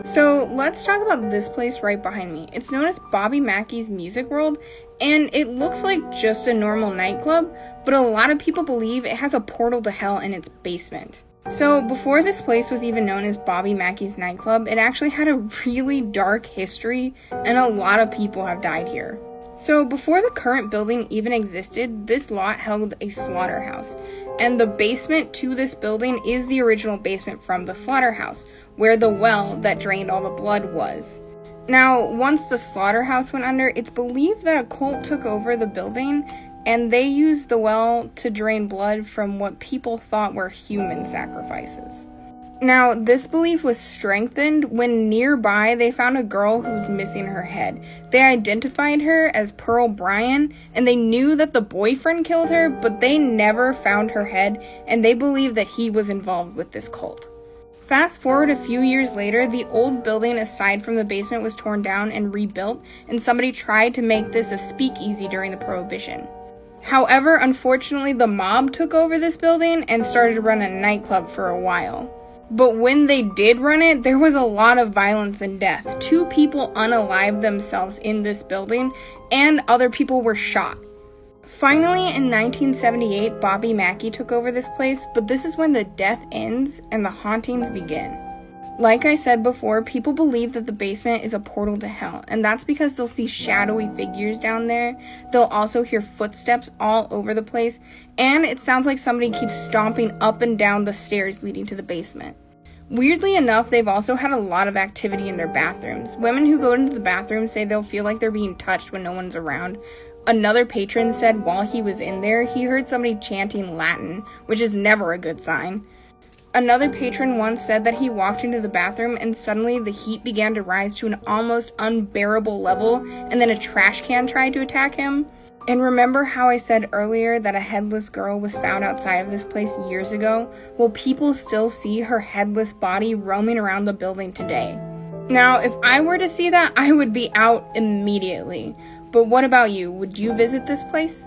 So let's talk about this place right behind me. It's known as Bobby Mackey's Music World, and it looks like just a normal nightclub, but a lot of people believe it has a portal to hell in its basement. So before this place was even known as Bobby Mackey's nightclub, it actually had a really dark history, and a lot of people have died here. So before the current building even existed, this lot held a slaughterhouse, and the basement to this building is the original basement from the slaughterhouse, where the well that drained all the blood was. Now, once the slaughterhouse went under, it's believed that a cult took over the building, and they used the well to drain blood from what people thought were human sacrifices. Now, this belief was strengthened when nearby they found a girl who was missing her head. They identified her as Pearl Bryan, and they knew that the boyfriend killed her, but they never found her head, and they believed that he was involved with this cult. Fast forward a few years later, the old building aside from the basement was torn down and rebuilt, and somebody tried to make this a speakeasy during the Prohibition. However, unfortunately, the mob took over this building and started to run a nightclub for a while. But when they did run it, there was a lot of violence and death. 2 people unalived themselves in this building, and other people were shot. Finally, in 1978, Bobby Mackey took over this place, but this is when the death ends and the hauntings begin. Like I said before, people believe that the basement is a portal to hell, and that's because they'll see shadowy figures down there. They'll also hear footsteps all over the place, and it sounds like somebody keeps stomping up and down the stairs leading to the basement. Weirdly enough, they've also had a lot of activity in their bathrooms. Women who go into the bathroom say they'll feel like they're being touched when no one's around. Another patron said while he was in there, he heard somebody chanting Latin, which is never a good sign. Another patron once said that he walked into the bathroom and suddenly the heat began to rise to an almost unbearable level, and then a trash can tried to attack him. And remember how I said earlier that a headless girl was found outside of this place years ago? Well, people still see her headless body roaming around the building today. Now, if I were to see that, I would be out immediately. But what about you? Would you visit this place?